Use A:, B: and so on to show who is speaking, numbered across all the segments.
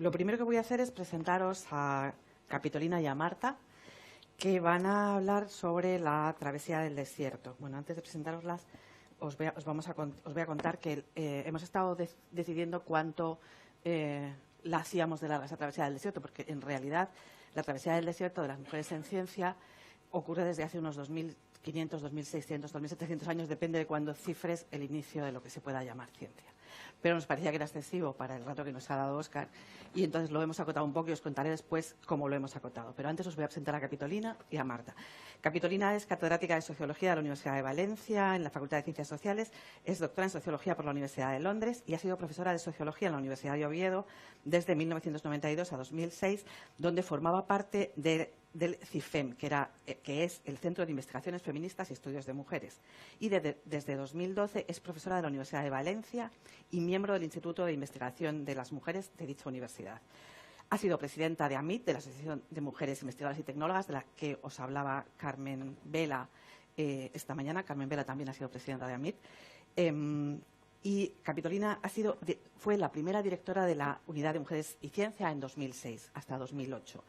A: Lo primero que voy a hacer es presentaros a Capitolina y a Marta, que van a hablar sobre la travesía del desierto. Bueno, antes de presentaroslas, os voy a contar que hemos estado decidiendo cuánto la hacíamos de larga esa travesía del desierto, porque en realidad la travesía del desierto de las mujeres en ciencia ocurre desde hace unos 2.500, 2.600, 2.700 años, depende de cuándo cifres el inicio de lo que se pueda llamar ciencia. Pero nos parecía que era excesivo para el rato que nos ha dado Óscar y entonces lo hemos acotado un poco y os contaré después cómo lo hemos acotado. Pero antes os voy a presentar a Capitolina y a Marta. Capitolina es catedrática de Sociología de la Universidad de Valencia, en la Facultad de Ciencias Sociales, es doctora en Sociología por la Universidad de Londres y ha sido profesora de Sociología en la Universidad de Oviedo desde 1992 a 2006, donde formaba parte del CIFEM, que es el Centro de Investigaciones Feministas y Estudios de Mujeres. Y desde 2012 es profesora de la Universidad de Valencia y miembro del Instituto de Investigación de las Mujeres de dicha universidad. Ha sido presidenta de AMIT, de la Asociación de Mujeres Investigadoras y Tecnólogas, de la que os hablaba Carmen Vela esta mañana. Carmen Vela también ha sido presidenta de AMIT. Y Capitolina fue la primera directora de la Unidad de Mujeres y Ciencia en 2006 hasta 2008.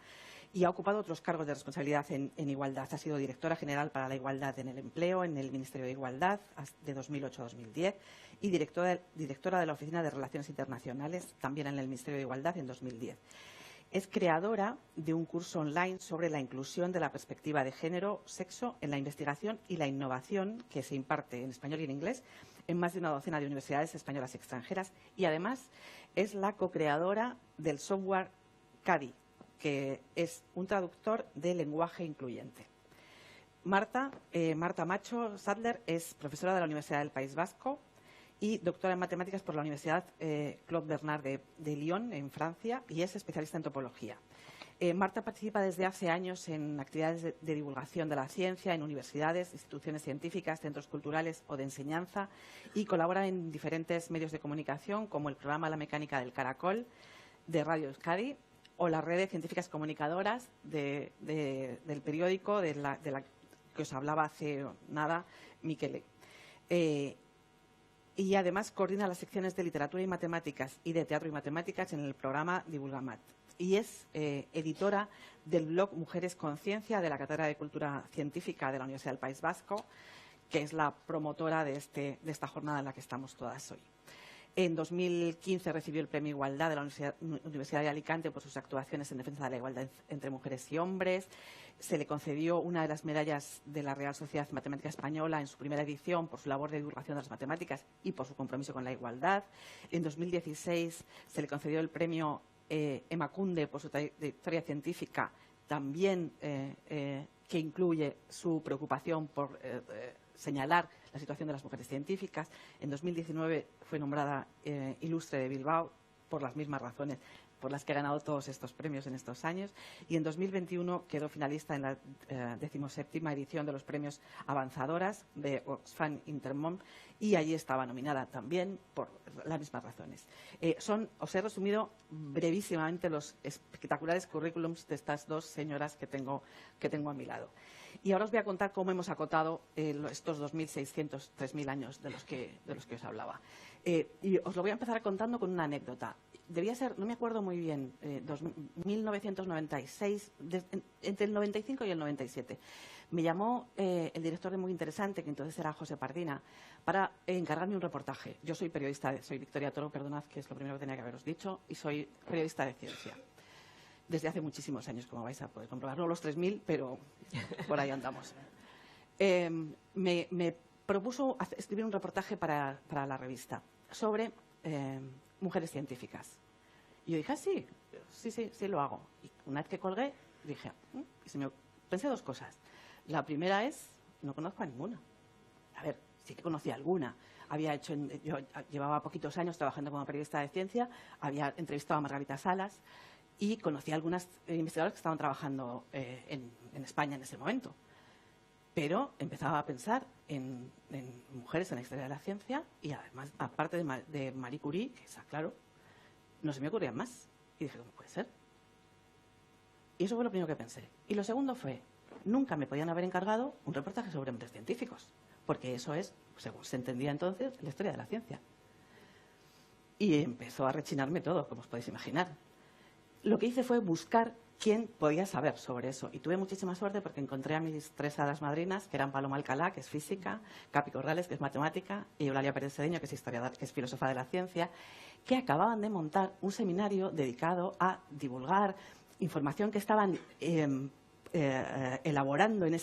A: Y ha ocupado otros cargos de responsabilidad en igualdad. Ha sido directora general para la igualdad en el empleo en el Ministerio de Igualdad de 2008 a 2010 y directora de la Oficina de Relaciones Internacionales también en el Ministerio de Igualdad en 2010. Es creadora de un curso online sobre la inclusión de la perspectiva de género, sexo en la investigación y la innovación que se imparte en español y en inglés en más de una docena de universidades españolas y extranjeras. Y además es la co-creadora del software CADI, que es un traductor de lenguaje incluyente. Marta Macho Sadler es profesora de la Universidad del País Vasco y doctora en matemáticas por la Universidad Claude Bernard de Lyon, en Francia, y es especialista en topología. Marta participa desde hace años en actividades de divulgación de la ciencia en universidades, instituciones científicas, centros culturales o de enseñanza y colabora en diferentes medios de comunicación como el programa La Mecánica del Caracol de Radio Euskadi o la red de científicas comunicadoras del periódico de la que os hablaba hace nada, Miquele. Y además coordina las secciones de literatura y matemáticas y de teatro y matemáticas en el programa Divulgamat. Y es editora del blog Mujeres con Ciencia de la Cátedra de Cultura Científica de la Universidad del País Vasco, que es la promotora de esta jornada en la que estamos todas hoy. En 2015 recibió el Premio Igualdad de la Universidad de Alicante por sus actuaciones en defensa de la igualdad entre mujeres y hombres. Se le concedió una de las medallas de la Real Sociedad Matemática Española en su primera edición por su labor de divulgación de las matemáticas y por su compromiso con la igualdad. En 2016 se le concedió el Premio Emakunde por su trayectoria científica, también que incluye su preocupación por señalar la situación de las mujeres científicas. En 2019 fue nombrada Ilustre de Bilbao por las mismas razones por las que ha ganado todos estos premios en estos años. Y en 2021 quedó finalista en la 17ª edición de los premios Avanzadoras de Oxfam Intermón y allí estaba nominada también por las mismas razones. Os he resumido brevísimamente los espectaculares currículums de estas dos señoras que tengo a mi lado. Y ahora os voy a contar cómo hemos acotado estos 2.600, 3.000 años de los que os hablaba. Y os lo voy a empezar contando con una anécdota. Debía ser, no me acuerdo muy bien, 1996, entre el 95 y el 97. Me llamó el director de Muy Interesante, que entonces era José Pardina, para encargarme un reportaje. Yo soy periodista, soy Victoria Toro, perdonad que es lo primero que tenía que haberos dicho, y soy periodista de ciencia. Desde hace muchísimos años, como vais a poder comprobar. No los 3.000, pero por ahí andamos. Me propuso escribir un reportaje para la revista sobre mujeres científicas. Y yo dije, sí, lo hago. Y una vez que colgué, dije, pensé dos cosas. La primera es, no conozco a ninguna. A ver, sí que conocía alguna. Yo llevaba poquitos años trabajando como periodista de ciencia, había entrevistado a Margarita Salas y conocí a algunas investigadoras que estaban trabajando en España en ese momento. Pero empezaba a pensar en mujeres en la historia de la ciencia y además, aparte de Marie Curie, que está claro, no se me ocurrían más. Y dije, ¿cómo puede ser? Y eso fue lo primero que pensé. Y lo segundo fue, nunca me podían haber encargado un reportaje sobre hombres científicos, porque eso es, según se entendía entonces, la historia de la ciencia. Y empezó a rechinarme todo, como os podéis imaginar. lo que hice fue buscar quién podía saber sobre eso. Y tuve muchísima suerte porque encontré a mis 3 hadas madrinas, que eran Paloma Alcalá, que es física, Capi Corrales, que es matemática, y Eulalia Pérez Sedeño, que es historiadora, que es filósofa de la ciencia, que acababan de montar un seminario dedicado a divulgar información que estaban elaborando en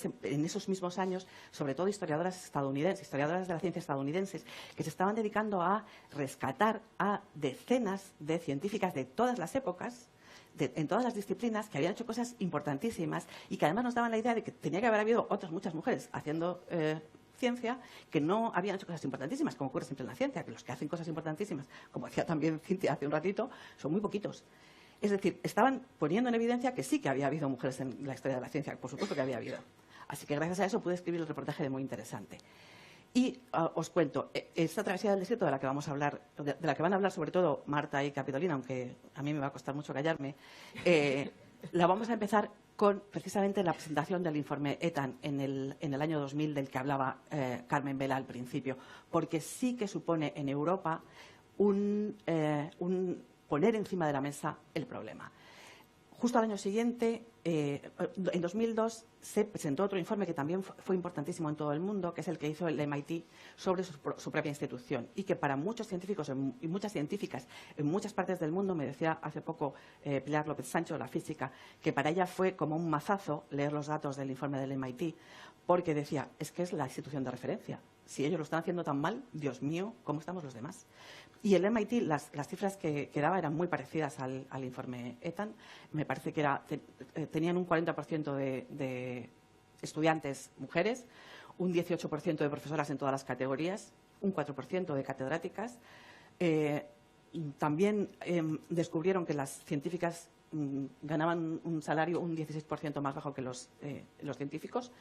A: esos mismos años, sobre todo historiadoras estadounidenses, historiadoras de la ciencia estadounidenses, que se estaban dedicando a rescatar a decenas de científicas de todas las épocas, en todas las disciplinas, que habían hecho cosas importantísimas y que además nos daban la idea de que tenía que haber habido otras muchas mujeres haciendo ciencia que no habían hecho cosas importantísimas, como ocurre siempre en la ciencia, que los que hacen cosas importantísimas, como decía también Cintia hace un ratito, son muy poquitos. Es decir, estaban poniendo en evidencia que sí que había habido mujeres en la historia de la ciencia, por supuesto que había habido. Así que gracias a eso pude escribir el reportaje de muy interesante. Y os cuento, esta travesía del desierto de la que vamos a hablar, de la que van a hablar sobre todo Marta y Capitolina, aunque a mí me va a costar mucho callarme, la vamos a empezar con precisamente la presentación del informe ETAN en el año 2000 del que hablaba Carmen Vela al principio, porque sí que supone en Europa un poner encima de la mesa el problema. Justo al año siguiente, en 2002, se presentó otro informe que también fue importantísimo en todo el mundo, que es el que hizo el MIT sobre su propia institución y que para muchos científicos y muchas científicas en muchas partes del mundo, me decía hace poco Pilar López Sancho, la física, que para ella fue como un mazazo leer los datos del informe del MIT, porque decía, es que es la institución de referencia. Si ellos lo están haciendo tan mal, Dios mío, ¿cómo estamos los demás? Y el MIT, las cifras que daba eran muy parecidas al informe ETAN. Me parece que tenían un 40% de estudiantes mujeres, un 18% de profesoras en todas las categorías, un 4% de catedráticas. También descubrieron que las científicas ganaban un salario un 16% más bajo que los científicos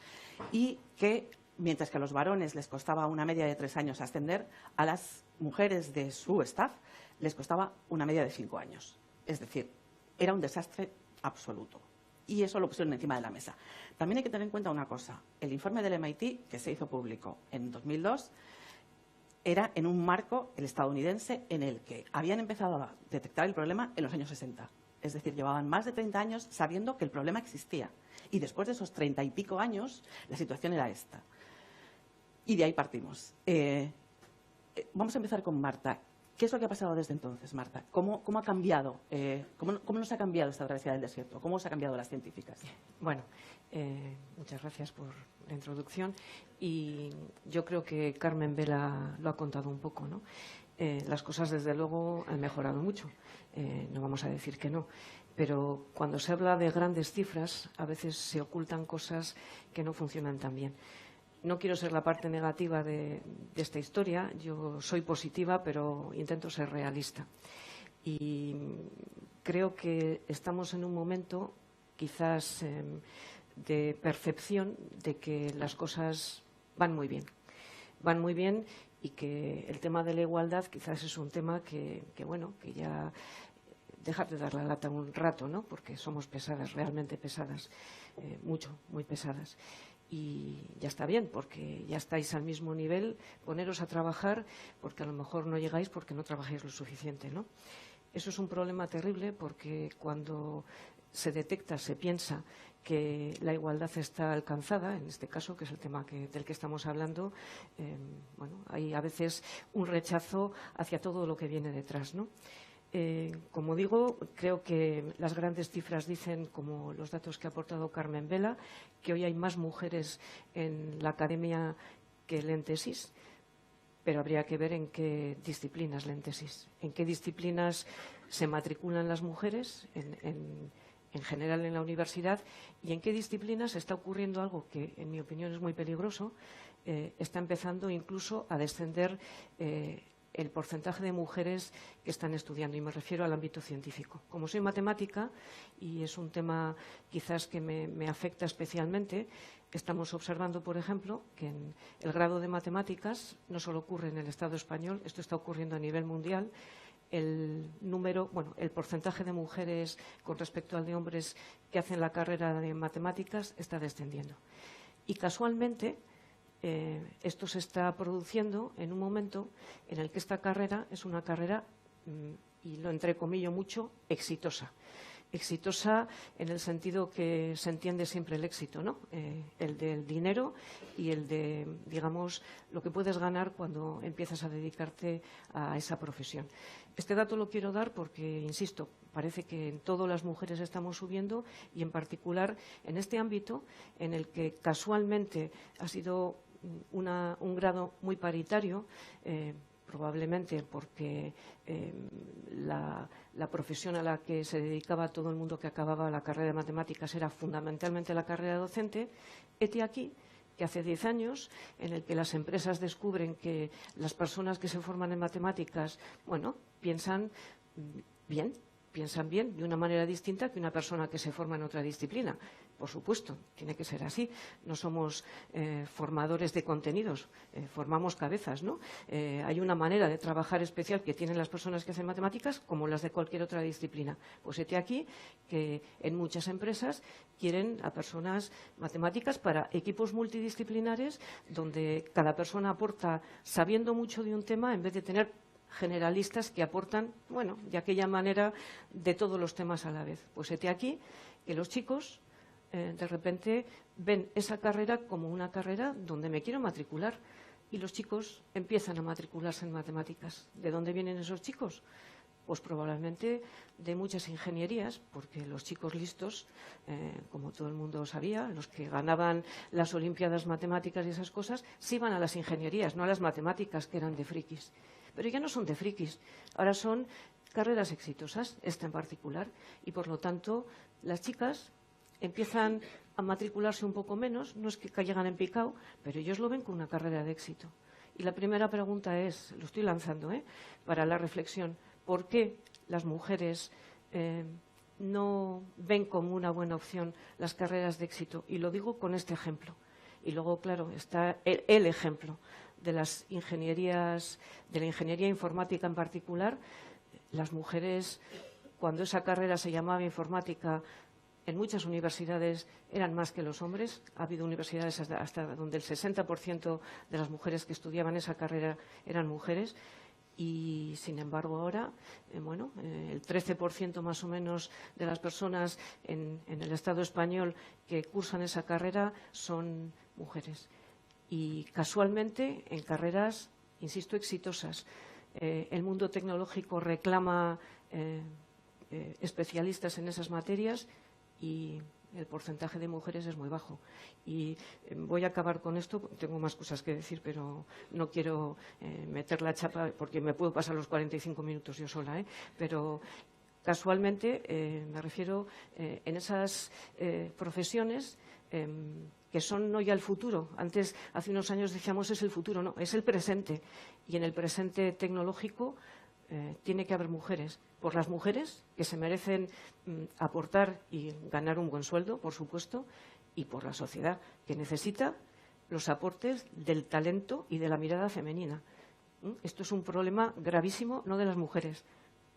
A: y que mientras que a los varones les costaba una media de 3 años ascender, a las mujeres de su staff les costaba una media de 5 años. Es decir, era un desastre absoluto. Y eso lo pusieron encima de la mesa. También hay que tener en cuenta una cosa. El informe del MIT, que se hizo público en 2002, era en un marco, el estadounidense, en el que habían empezado a detectar el problema en los años 60. Es decir, llevaban más de 30 años sabiendo que el problema existía. Y después de esos 30 y pico años, la situación era esta. Y de ahí partimos. Vamos a empezar con Marta. ¿Qué es lo que ha pasado desde entonces, Marta? ¿Cómo ha cambiado? ¿Cómo nos ha cambiado esta travesía del desierto? ¿Cómo os ha cambiado las científicas?
B: Bueno, muchas gracias por la introducción. Y yo creo que Carmen Vela lo ha contado un poco, ¿no? Las cosas, desde luego, han mejorado mucho. No vamos a decir que no. Pero cuando se habla de grandes cifras, a veces se ocultan cosas que no funcionan tan bien. No quiero ser la parte negativa de esta historia. Yo soy positiva, pero intento ser realista. Y creo que estamos en un momento, quizás, de percepción de que las cosas van muy bien. Van muy bien y que el tema de la igualdad quizás es un tema que ya dejar de dar la lata un rato, ¿no? Porque somos pesadas, realmente pesadas, muy pesadas. Y ya está bien, porque ya estáis al mismo nivel, poneros a trabajar, porque a lo mejor no llegáis porque no trabajáis lo suficiente, ¿no? Eso es un problema terrible porque cuando se detecta, se piensa que la igualdad está alcanzada, en este caso, que es el tema del que estamos hablando, hay a veces un rechazo hacia todo lo que viene detrás, ¿no? Como digo, creo que las grandes cifras dicen, como los datos que ha aportado Carmen Vela, que hoy hay más mujeres en la academia que leen tesis, pero habría que ver en qué disciplinas leen tesis, en qué disciplinas se matriculan las mujeres en general en la universidad y en qué disciplinas está ocurriendo algo que, en mi opinión, es muy peligroso. Está empezando incluso a descender el porcentaje de mujeres que están estudiando, y me refiero al ámbito científico. Como soy matemática, y es un tema quizás que me afecta especialmente, estamos observando, por ejemplo, que en el grado de matemáticas no solo ocurre en el Estado español, esto está ocurriendo a nivel mundial. El porcentaje de mujeres con respecto al de hombres que hacen la carrera de matemáticas está descendiendo. Y casualmente, esto se está produciendo en un momento en el que esta carrera es una carrera, y lo entrecomillo mucho, exitosa. exitosa en el sentido que se entiende siempre el éxito, ¿no? El del dinero y el de, digamos, lo que puedes ganar cuando empiezas a dedicarte a esa profesión. Este dato lo quiero dar porque, insisto, parece que en todo las mujeres estamos subiendo y, en particular, en este ámbito en el que casualmente ha sido un grado muy paritario, probablemente porque la profesión a la que se dedicaba todo el mundo que acababa la carrera de matemáticas era fundamentalmente la carrera docente. Hete aquí que hace 10 años, en el que las empresas descubren que las personas que se forman en matemáticas, bueno, piensan bien de una manera distinta que una persona que se forma en otra disciplina. Por supuesto, tiene que ser así. No somos formadores de contenidos, formamos cabezas, ¿no? Hay una manera de trabajar especial que tienen las personas que hacen matemáticas como las de cualquier otra disciplina. Pues hete aquí que en muchas empresas quieren a personas matemáticas para equipos multidisciplinares donde cada persona aporta sabiendo mucho de un tema en vez de tener generalistas que aportan, bueno, de aquella manera de todos los temas a la vez. Pues hete aquí que los chicos de repente ven esa carrera como una carrera donde me quiero matricular y los chicos empiezan a matricularse en matemáticas. ¿De dónde vienen esos chicos? Pues probablemente de muchas ingenierías, porque los chicos listos, como todo el mundo sabía, los que ganaban las olimpiadas matemáticas y esas cosas, se iban a las ingenierías, no a las matemáticas, que eran de frikis. Pero ya no son de frikis, ahora son carreras exitosas, esta en particular, y por lo tanto las chicas empiezan a matricularse un poco menos, no es que caigan en picado, pero ellos lo ven como una carrera de éxito. Y la primera pregunta es, lo estoy lanzando para la reflexión, ¿por qué las mujeres no ven como una buena opción las carreras de éxito? Y lo digo con este ejemplo. Y luego, claro, está el ejemplo de las ingenierías, de la ingeniería informática en particular. Las mujeres, cuando esa carrera se llamaba informática, en muchas universidades eran más que los hombres. Ha habido universidades hasta donde el 60% de las mujeres que estudiaban esa carrera eran mujeres. Y, sin embargo, ahora, el 13% más o menos de las personas en el Estado español que cursan esa carrera son mujeres. Y, casualmente, en carreras, insisto, exitosas. El mundo tecnológico reclama especialistas en esas materias y el porcentaje de mujeres es muy bajo. Y voy a acabar con esto, tengo más cosas que decir, pero no quiero meter la chapa porque me puedo pasar los 45 minutos yo sola, pero casualmente me refiero en esas profesiones que son no ya el futuro. Antes, hace unos años decíamos es el futuro, no, es el presente. Y en el presente tecnológico tiene que haber mujeres. Por las mujeres, que se merecen aportar y ganar un buen sueldo, por supuesto, y por la sociedad, que necesita los aportes del talento y de la mirada femenina. Esto es un problema gravísimo, no de las mujeres,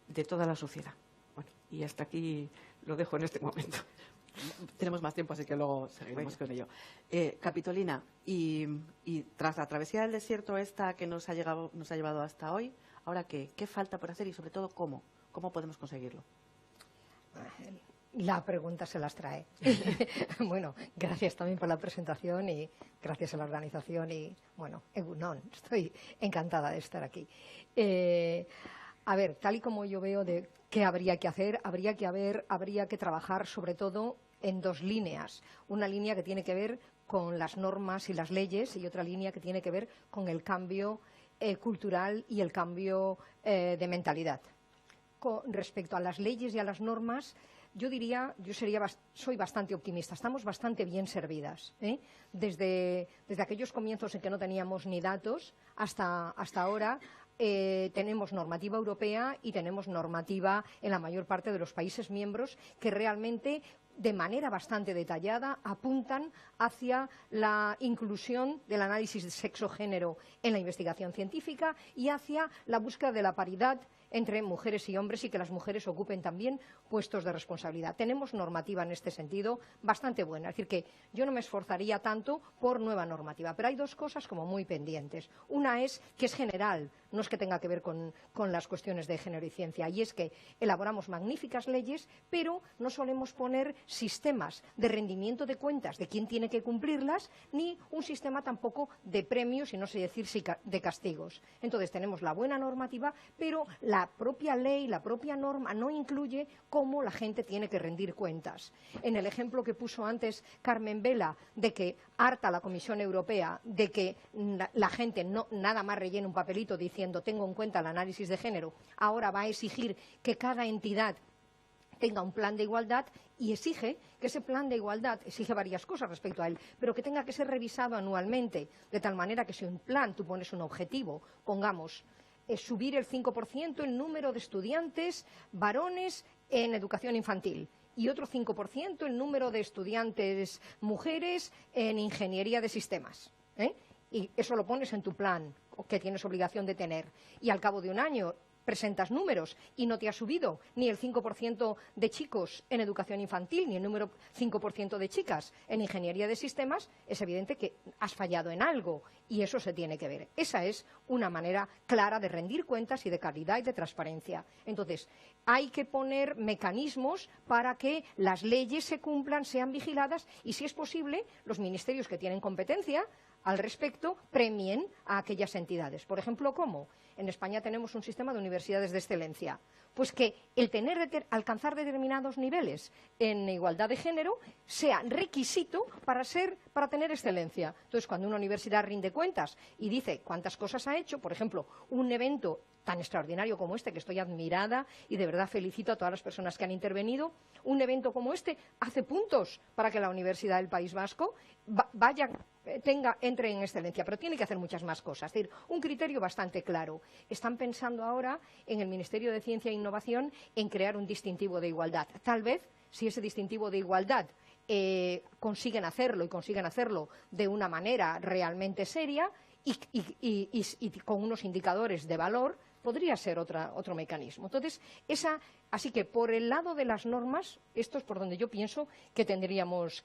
B: de toda la sociedad. Bueno, y hasta aquí lo dejo en este momento.
A: Tenemos más tiempo, así que luego seguiremos con ello. Capitolina, y tras la travesía del desierto esta que nos ha llevado hasta hoy, ¿ahora qué? ¿Qué falta por hacer y, sobre todo, cómo? ¿Cómo podemos conseguirlo?
C: La pregunta se las trae. Bueno, gracias también por la presentación y gracias a la organización y, bueno, egunon, estoy encantada de estar aquí. A ver, tal y como yo veo de qué habría que hacer, habría que trabajar sobre todo en dos líneas. Una línea que tiene que ver con las normas y las leyes y otra línea que tiene que ver con el cambio cultural y el cambio de mentalidad. Con respecto a las leyes y a las normas, soy bastante optimista. Estamos bastante bien servidas, desde aquellos comienzos en que no teníamos ni datos hasta ahora. Tenemos normativa europea y tenemos normativa en la mayor parte de los países miembros que realmente, de manera bastante detallada, apuntan hacia la inclusión del análisis de sexo-género en la investigación científica y hacia la búsqueda de la paridad entre mujeres y hombres y que las mujeres ocupen también puestos de responsabilidad. Tenemos normativa en este sentido bastante buena. Es decir, que yo no me esforzaría tanto por nueva normativa. Pero hay dos cosas como muy pendientes. Una es que es general, no es que tenga que ver con las cuestiones de género y ciencia, y es que elaboramos magníficas leyes, pero no solemos poner sistemas de rendimiento de cuentas de quién tiene que cumplirlas, ni un sistema tampoco de premios, y no sé decir si de castigos. Entonces tenemos la buena normativa, pero la propia ley, la propia norma no incluye cómo la gente tiene que rendir cuentas. En el ejemplo que puso antes Carmen Vela, de que harta la Comisión Europea de que la gente no nada más rellene un papelito diciendo tengo en cuenta el análisis de género, ahora va a exigir que cada entidad tenga un plan de igualdad, y exige que ese plan de igualdad exige varias cosas respecto a él, pero que tenga que ser revisado anualmente, de tal manera que si un plan tú pones un objetivo, pongamos subir el 5% el número de estudiantes varones en educación infantil y otro 5% el número de estudiantes mujeres en ingeniería de sistemas, y eso lo pones en tu plan que tienes obligación de tener, y al cabo de un año presentas números y no te ha subido ni el 5% de chicos en educación infantil ni el número 5% de chicas en ingeniería de sistemas, es evidente que has fallado en algo, y eso se tiene que ver. Esa es una manera clara de rendir cuentas y de calidad y de transparencia. Entonces, hay que poner mecanismos para que las leyes se cumplan, sean vigiladas, y si es posible, los ministerios que tienen competencia al respecto premien a aquellas entidades. Por ejemplo, ¿cómo? En España tenemos un sistema de universidades de excelencia. Pues que el alcanzar determinados niveles en igualdad de género sea requisito para tener excelencia. Entonces, cuando una universidad rinde cuentas y dice cuántas cosas ha hecho, por ejemplo, un evento tan extraordinario como este, que estoy admirada y de verdad felicito a todas las personas que han intervenido, un evento como este hace puntos para que la Universidad del País Vasco entre en excelencia, pero tiene que hacer muchas más cosas. Es decir, un criterio bastante claro. Están pensando ahora en el Ministerio de Ciencia e Innovación en crear un distintivo de igualdad. Tal vez, si ese distintivo de igualdad consiguen hacerlo de una manera realmente seria y con unos indicadores de valor, podría ser otro mecanismo. Entonces, así que por el lado de las normas, esto es por donde yo pienso que tendríamos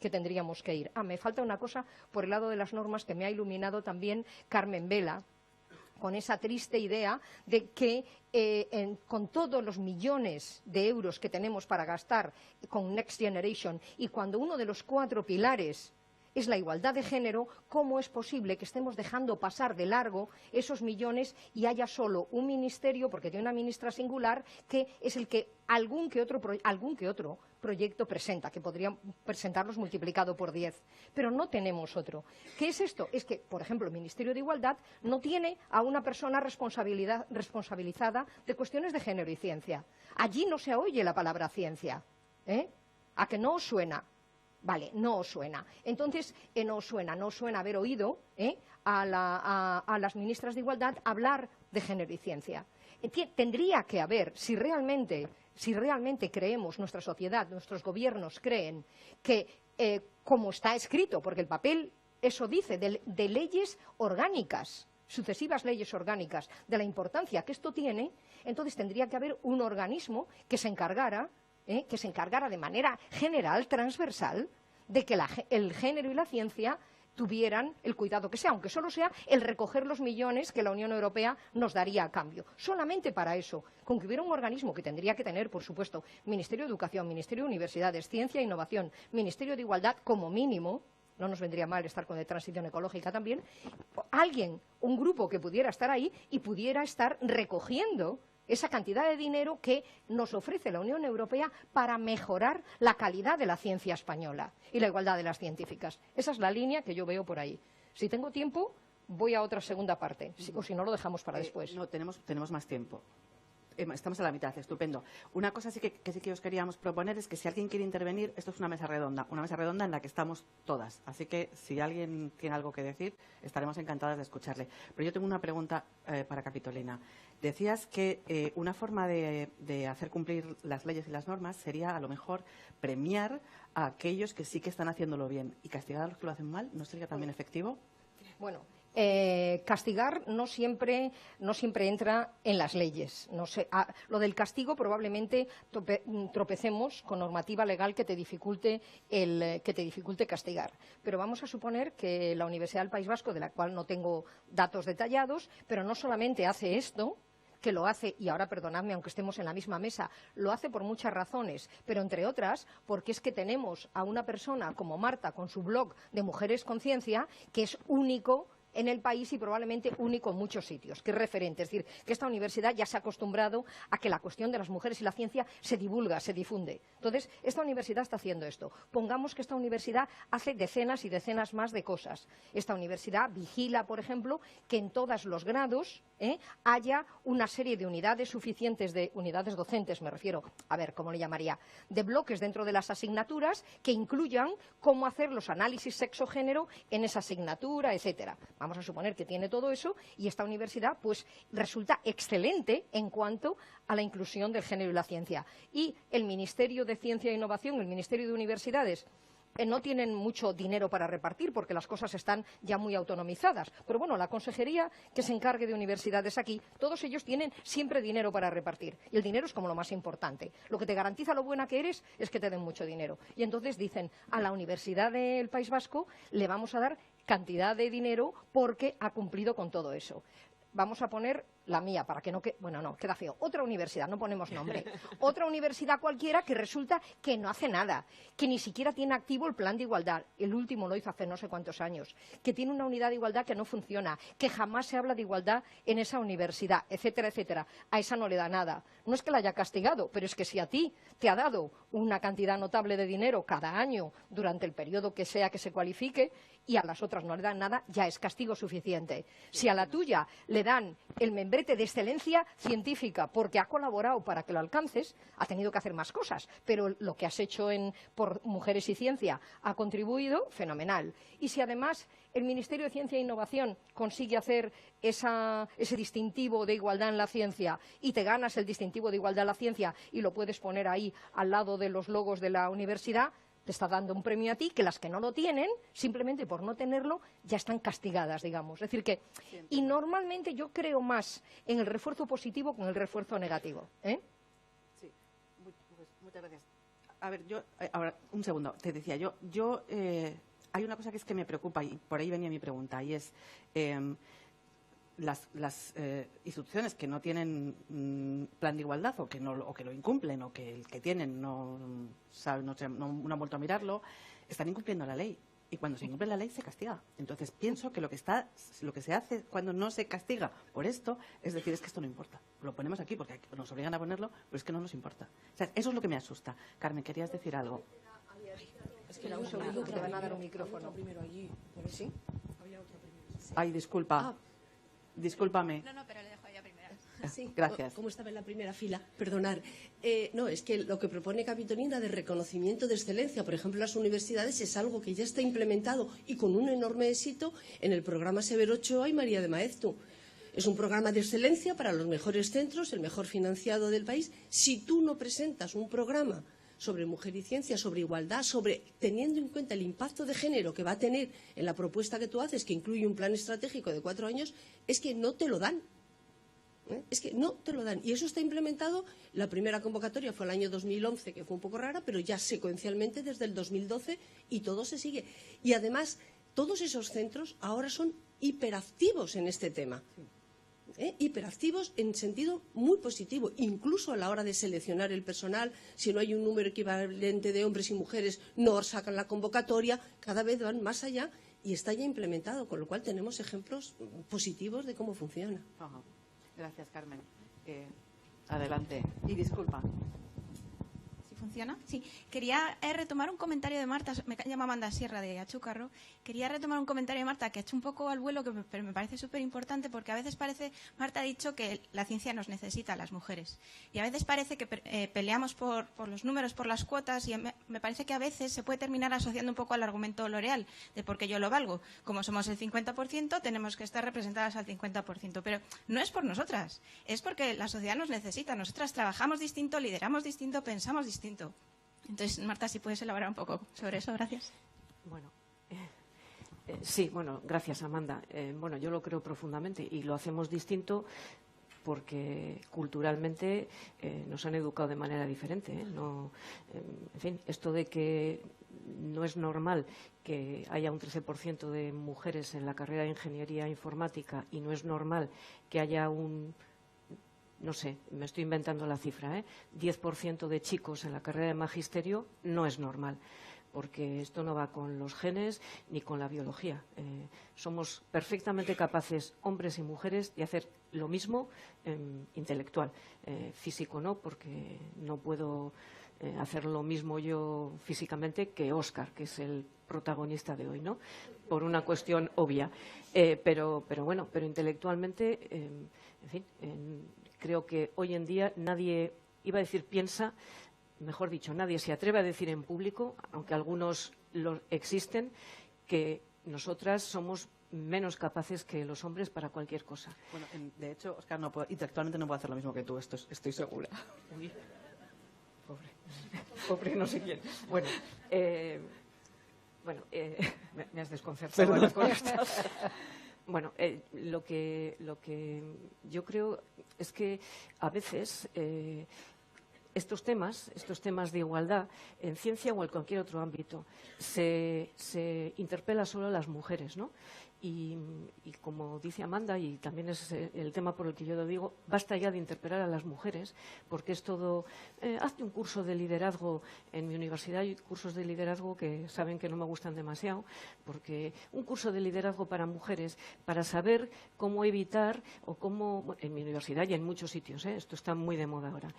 C: que ir. Me falta una cosa por el lado de las normas que me ha iluminado también Carmen Vela, con esa triste idea de que con todos los millones de euros que tenemos para gastar con Next Generation, y cuando uno de los 4 pilares es la igualdad de género, ¿cómo es posible que estemos dejando pasar de largo esos millones y haya solo un ministerio, porque tiene una ministra singular, que es el que algún que otro proyecto presenta, que podrían presentarlos multiplicado por 10, pero no tenemos otro? ¿Qué es esto? Es que, por ejemplo, el Ministerio de Igualdad no tiene a una persona responsabilizada de cuestiones de género y ciencia. Allí no se oye la palabra ciencia, ¿A que no os suena? Vale, no os suena. Entonces, no os suena haber oído a las ministras de Igualdad hablar de género y ciencia. Tendría que haber, si realmente creemos, nuestra sociedad, nuestros gobiernos creen que, como está escrito, porque el papel eso dice, de leyes orgánicas, sucesivas leyes orgánicas, de la importancia que esto tiene, entonces tendría que haber un organismo que se encargara de manera general, transversal, de que el género y la ciencia tuvieran el cuidado que sea, aunque solo sea el recoger los millones que la Unión Europea nos daría a cambio. Solamente para eso, con que hubiera un organismo que tendría que tener, por supuesto, Ministerio de Educación, Ministerio de Universidades, Ciencia e Innovación, Ministerio de Igualdad, como mínimo, no nos vendría mal estar con de transición ecológica también, un grupo que pudiera estar ahí y pudiera estar recogiendo esa cantidad de dinero que nos ofrece la Unión Europea para mejorar la calidad de la ciencia española y la igualdad de las científicas. Esa es la línea que yo veo por ahí. Si tengo tiempo, voy a otra segunda parte, o si no, lo dejamos para después.
A: No, tenemos más tiempo. Estamos a la mitad, estupendo. Una cosa sí que os queríamos proponer es que si alguien quiere intervenir, esto es una mesa redonda en la que estamos todas. Así que si alguien tiene algo que decir, estaremos encantadas de escucharle. Pero yo tengo una pregunta para Capitolina. Decías que una forma de hacer cumplir las leyes y las normas sería, a lo mejor, premiar a aquellos que sí que están haciéndolo bien y castigar a los que lo hacen mal. ¿No sería también efectivo?
C: Bueno, Castigar no siempre entra en las leyes. No sé, lo del castigo probablemente tropecemos con normativa legal que te dificulte castigar. Pero vamos a suponer que la Universidad del País Vasco, de la cual no tengo datos detallados, pero no solamente hace esto, que lo hace, y ahora perdonadme aunque estemos en la misma mesa, lo hace por muchas razones, pero entre otras porque es que tenemos a una persona como Marta con su blog de Mujeres Conciencia, que es único en el país y probablemente único en muchos sitios, que es referente. Es decir, que esta universidad ya se ha acostumbrado a que la cuestión de las mujeres y la ciencia se divulga, se difunde. Entonces, esta universidad está haciendo esto. Pongamos que esta universidad hace decenas y decenas más de cosas. Esta universidad vigila, por ejemplo, que en todos los grados haya una serie de unidades suficientes, de unidades docentes, me refiero, a ver, ¿cómo le llamaría?, de bloques dentro de las asignaturas que incluyan cómo hacer los análisis sexo-género en esa asignatura, etcétera. Vamos a suponer que tiene todo eso y esta universidad pues resulta excelente en cuanto a la inclusión del género y la ciencia. Y el Ministerio de Ciencia e Innovación, el Ministerio de Universidades, no tienen mucho dinero para repartir porque las cosas están ya muy autonomizadas. Pero bueno, la consejería que se encargue de universidades aquí, todos ellos tienen siempre dinero para repartir. Y el dinero es como lo más importante. Lo que te garantiza lo buena que eres es que te den mucho dinero. Y entonces dicen, a la Universidad del País Vasco le vamos a dar cantidad de dinero porque ha cumplido con todo eso. Vamos a poner la mía, para que no quede... Bueno, no, queda feo. Otra universidad, no ponemos nombre. Otra universidad cualquiera que resulta que no hace nada, que ni siquiera tiene activo el plan de igualdad. El último lo hizo hace no sé cuántos años. Que tiene una unidad de igualdad que no funciona, que jamás se habla de igualdad en esa universidad, etcétera, etcétera. A esa no le da nada. No es que la haya castigado, pero es que si a ti te ha dado una cantidad notable de dinero cada año durante el periodo que sea que se cualifique y a las otras no le dan nada, ya es castigo suficiente. Si a la tuya le dan el membrete de excelencia científica porque ha colaborado para que lo alcances, ha tenido que hacer más cosas, pero lo que has hecho por Mujeres y Ciencia ha contribuido, fenomenal. Y si además el Ministerio de Ciencia e Innovación consigue hacer ese distintivo de igualdad en la ciencia y te ganas el distintivo de igualdad en la ciencia y lo puedes poner ahí al lado de los logos de la universidad, te está dando un premio a ti, que las que no lo tienen, simplemente por no tenerlo, ya están castigadas, digamos. Es decir que, y normalmente yo creo más en el refuerzo positivo que en el refuerzo negativo.
A: Sí, muchas gracias. A ver, ahora, un segundo, te decía, hay una cosa que es que me preocupa y por ahí venía mi pregunta, y es las instituciones que no tienen plan de igualdad o que lo incumplen o que el que tienen no han vuelto a mirarlo, están incumpliendo la ley. Y cuando se incumple la ley se castiga. Entonces pienso que lo que se hace cuando no se castiga por esto es decir, es que esto no importa. Lo ponemos aquí porque nos obligan a ponerlo, pero es que no nos importa. O sea, eso es lo que me asusta. Carmen, ¿querías decir algo?
C: Espera un segundo que te van a dar un micrófono. ¿Sí?
A: Ay, disculpa. Discúlpame.
D: No, pero le dejo a ella primero.
E: Sí,
A: gracias.
E: Como estaba en la primera fila, perdonar. No, es que lo que propone Capitolina de reconocimiento de excelencia, por ejemplo, en las universidades, es algo que ya está implementado y con un enorme éxito en el programa Severo Ochoa y María de Maeztu. Es un programa de excelencia para los mejores centros, el mejor financiado del país. Si tú no presentas un programa sobre mujer y ciencia, sobre igualdad, teniendo en cuenta el impacto de género que va a tener en la propuesta que tú haces, que incluye un plan estratégico de 4 años, es que no te lo dan. Es que no te lo dan. Y eso está implementado. La primera convocatoria fue el año 2011, que fue un poco rara, pero ya secuencialmente desde el 2012 y todo se sigue. Y además, todos esos centros ahora son hiperactivos en este tema. Hiperactivos en sentido muy positivo, incluso a la hora de seleccionar el personal. Si no hay un número equivalente de hombres y mujeres, no sacan la convocatoria, cada vez van más allá y está ya implementado, con lo cual tenemos ejemplos positivos de cómo funciona.
A: Ajá. Gracias, Carmen. Adelante. Y disculpa.
D: ¿Sí funciona? Sí. Quería retomar un comentario de Marta. Me llama Amanda Sierra de Achúcarro. Quería retomar un comentario de Marta que ha hecho un poco al vuelo, pero me parece súper importante porque a veces parece, Marta ha dicho que la ciencia nos necesita a las mujeres. Y a veces parece que peleamos por los números, por las cuotas, y me parece que a veces se puede terminar asociando un poco al argumento L'Oréal de porque yo lo valgo. Como somos el 50%, tenemos que estar representadas al 50%. Pero no es por nosotras, es porque la sociedad nos necesita. Nosotras trabajamos distinto, lideramos distinto, pensamos distinto. Entonces, Marta, si puedes elaborar un poco sobre eso, gracias.
B: Bueno, Sí, bueno, gracias, Amanda. Bueno, yo lo creo profundamente y lo hacemos distinto porque culturalmente nos han educado de manera diferente. No, en fin, esto de que no es normal que haya un 13% de mujeres en la carrera de Ingeniería Informática y no es normal que haya no sé, me estoy inventando la cifra, 10% de chicos en la carrera de Magisterio, no es normal, porque esto no va con los genes ni con la biología. Somos perfectamente capaces, hombres y mujeres, de hacer lo mismo intelectual. Físico no, porque no puedo hacer lo mismo yo físicamente que Óscar, que es el protagonista de hoy, ¿no? Por una cuestión obvia. Pero intelectualmente, en fin, creo que hoy en día nadie, iba a decir piensa, mejor dicho, nadie se atreve a decir en público, aunque algunos lo existen, que nosotras somos menos capaces que los hombres para cualquier cosa.
A: Bueno, de hecho, Óscar, intelectualmente no puedo hacer lo mismo que tú, estoy segura.
B: Uy, pobre no sé quién. Bueno, me has desconcertado ahora con esto. Bueno, lo que yo creo es que a veces estos temas de igualdad en ciencia o en cualquier otro ámbito se interpela solo a las mujeres, ¿no? Y como dice Amanda, y también es el tema por el que yo lo digo, basta ya de interpelar a las mujeres, porque es todo. Hazte un curso de liderazgo. En mi universidad hay cursos de liderazgo que saben que no me gustan demasiado, porque un curso de liderazgo para mujeres, para saber cómo evitar o cómo, en mi universidad y en muchos sitios, esto está muy de moda ahora,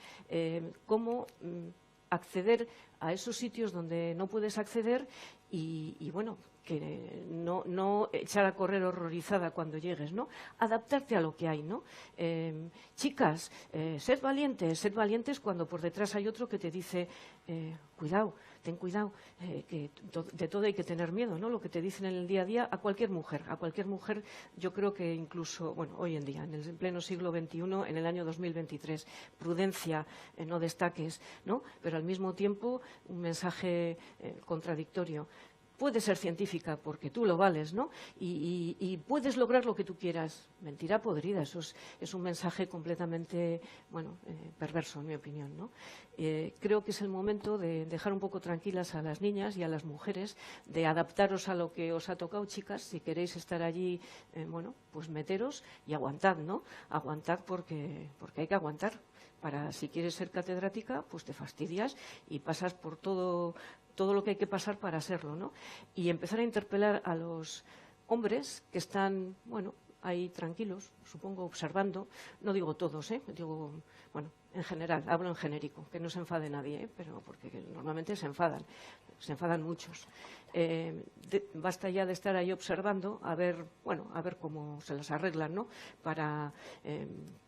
B: cómo acceder a esos sitios donde no puedes acceder y bueno, que no echar a correr horrorizada cuando llegues, ¿no? Adaptarte a lo que hay, ¿no? Chicas, sed valientes cuando por detrás hay otro que te dice, cuidado, ten cuidado, que de todo hay que tener miedo, ¿no? Lo que te dicen en el día a día a cualquier mujer, yo creo que incluso, bueno, hoy en día, en el pleno siglo XXI, en el año 2023, prudencia, no destaques, ¿no? Pero al mismo tiempo un mensaje contradictorio. Puedes ser científica porque tú lo vales, ¿no? Y puedes lograr lo que tú quieras. Mentira podrida, eso es un mensaje completamente, bueno, perverso, en mi opinión, ¿no? Creo que es el momento de dejar un poco tranquilas a las niñas y a las mujeres, de adaptaros a lo que os ha tocado, chicas. Si queréis estar allí, bueno, pues meteros y aguantad, ¿no? Aguantad porque hay que aguantar. Si quieres ser catedrática, pues te fastidias y pasas por todo lo que hay que pasar para serlo, ¿no? Y empezar a interpelar a los hombres que están, bueno, ahí tranquilos, supongo, observando. No digo todos, digo, bueno, en general, hablo en genérico, que no se enfade nadie, pero porque normalmente se enfadan muchos. Basta ya de estar ahí observando, a ver cómo se las arreglan, ¿no? Para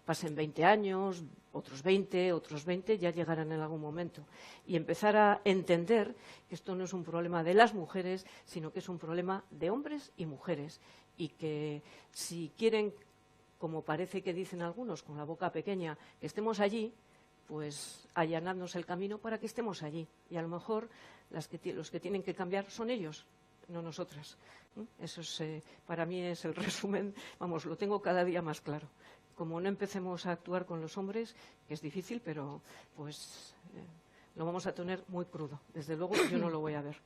B: pasen 20 años, otros 20, ya llegarán en algún momento. Y empezar a entender que esto no es un problema de las mujeres, sino que es un problema de hombres y mujeres. Y que si quieren, como parece que dicen algunos, con la boca pequeña, que estemos allí, pues allanadnos el camino para que estemos allí. Y a lo mejor los que tienen que cambiar son ellos, no nosotras. Eso para mí es el resumen, vamos, lo tengo cada día más claro. Como no empecemos a actuar con los hombres, que es difícil, pero pues lo vamos a tener muy crudo. Desde luego yo no lo voy a ver.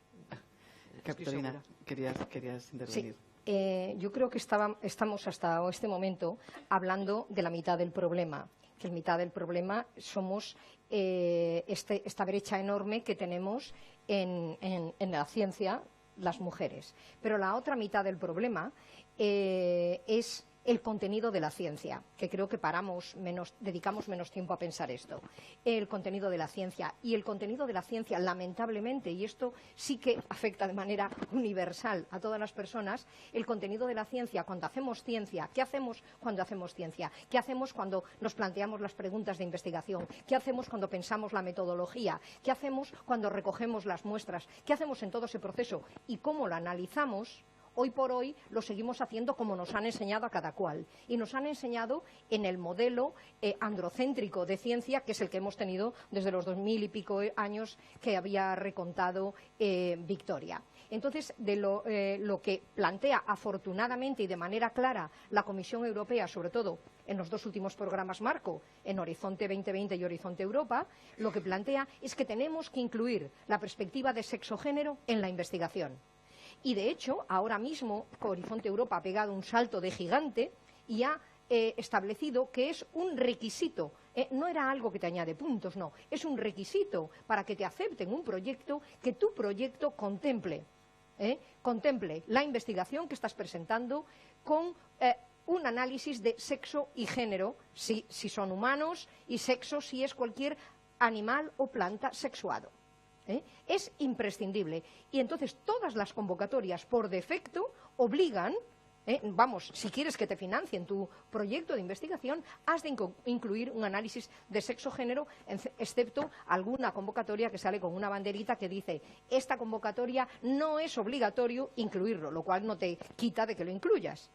A: Capitolina, querías intervenir.
C: Sí. Yo creo que estamos hasta este momento hablando de la mitad del problema, que la mitad del problema somos esta brecha enorme que tenemos en la ciencia las mujeres. Pero la otra mitad del problema es el contenido de la ciencia, que creo que dedicamos menos tiempo a pensar esto. El contenido de la ciencia. Y el contenido de la ciencia, lamentablemente, y esto sí que afecta de manera universal a todas las personas, el contenido de la ciencia, cuando hacemos ciencia, ¿qué hacemos cuando hacemos ciencia? ¿Qué hacemos cuando nos planteamos las preguntas de investigación? ¿Qué hacemos cuando pensamos la metodología? ¿Qué hacemos cuando recogemos las muestras? ¿Qué hacemos en todo ese proceso? ¿Y cómo lo analizamos? hoy por hoy lo seguimos haciendo como nos han enseñado a cada cual. Y nos han enseñado en el modelo androcéntrico de ciencia, que es el que hemos tenido desde los 2000 y pico años que había recontado Victoria. Entonces, de lo que plantea afortunadamente y de manera clara la Comisión Europea, sobre todo en los 2 últimos programas marco, en Horizonte 2020 y Horizonte Europa, lo que plantea es que tenemos que incluir la perspectiva de sexo-género en la investigación. Y, de hecho, ahora mismo Horizonte Europa ha pegado un salto de gigante y ha establecido que es un requisito, no era algo que te añade puntos, no, es un requisito para que te acepten un proyecto, que tu proyecto contemple la investigación que estás presentando con un análisis de sexo y género, si son humanos, y sexo si es cualquier animal o planta sexuado. Es imprescindible. Y entonces todas las convocatorias por defecto obligan, si quieres que te financien tu proyecto de investigación, has de incluir un análisis de sexo-género, excepto alguna convocatoria que sale con una banderita que dice esta convocatoria no es obligatorio incluirlo, lo cual no te quita de que lo incluyas.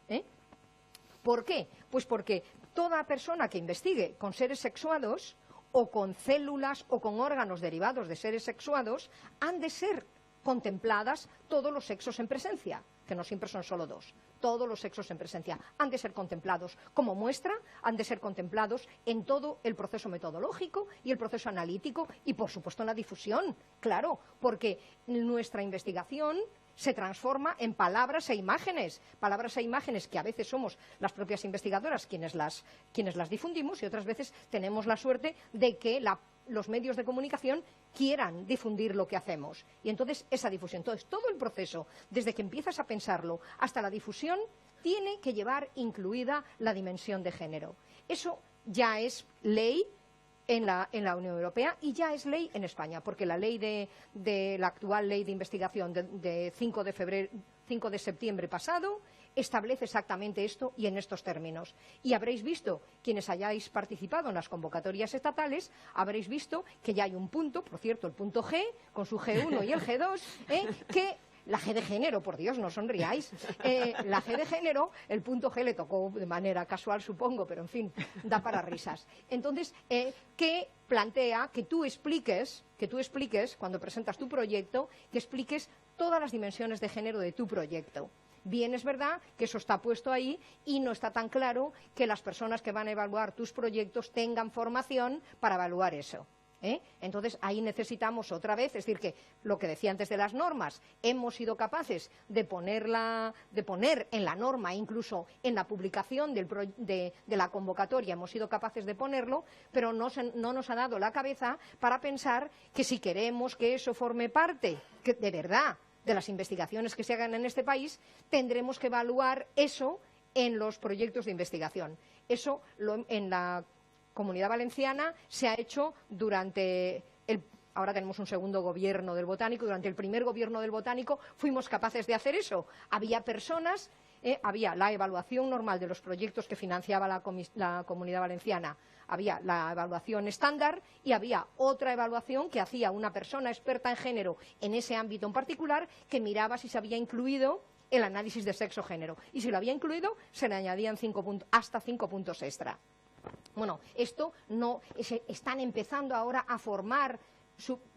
C: ¿Por qué? Pues porque toda persona que investigue con seres sexuados o con células o con órganos derivados de seres sexuados han de ser contempladas todos los sexos en presencia, que no siempre son solo 2. Todos los sexos en presencia han de ser contemplados como muestra, han de ser contemplados en todo el proceso metodológico y el proceso analítico y, por supuesto, en la difusión, claro, porque nuestra investigación se transforma en palabras e imágenes que a veces somos las propias investigadoras quienes las difundimos y otras veces tenemos la suerte de que los medios de comunicación quieran difundir lo que hacemos. Y entonces esa difusión. Entonces todo el proceso, desde que empiezas a pensarlo hasta la difusión, tiene que llevar incluida la dimensión de género. Eso ya es ley en la Unión Europea y ya es ley en España, porque la actual ley de investigación de 5 de septiembre pasado establece exactamente esto y en estos términos. Y habréis visto, quienes hayáis participado en las convocatorias estatales, habréis visto que ya hay un punto, por cierto, el punto G, con su G1 y el G2, que la G de género, por Dios, no sonriáis. La G de género, el punto G le tocó de manera casual, supongo, pero en fin, da para risas. Entonces, que plantea que tú expliques, cuando presentas tu proyecto, que expliques todas las dimensiones de género de tu proyecto. Bien, es verdad que eso está puesto ahí y no está tan claro que las personas que van a evaluar tus proyectos tengan formación para evaluar eso. Entonces, ahí necesitamos otra vez, es decir, que lo que decía antes de las normas, hemos sido capaces de poner en la norma, incluso en la publicación de la convocatoria, hemos sido capaces de ponerlo, pero no nos ha dado la cabeza para pensar que si queremos que eso forme parte, que de verdad, de las investigaciones que se hagan en este país, tendremos que evaluar eso en los proyectos de investigación. Eso en la Comunidad Valenciana se ha hecho ahora tenemos un segundo gobierno del Botánico, durante el primer gobierno del Botánico fuimos capaces de hacer eso. Había personas, había la evaluación normal de los proyectos que financiaba la Comunidad Valenciana, había la evaluación estándar y había otra evaluación que hacía una persona experta en género en ese ámbito en particular que miraba si se había incluido el análisis de sexo-género. Y si lo había incluido, se le añadían hasta 5 puntos extra. Bueno, esto no están empezando ahora a formar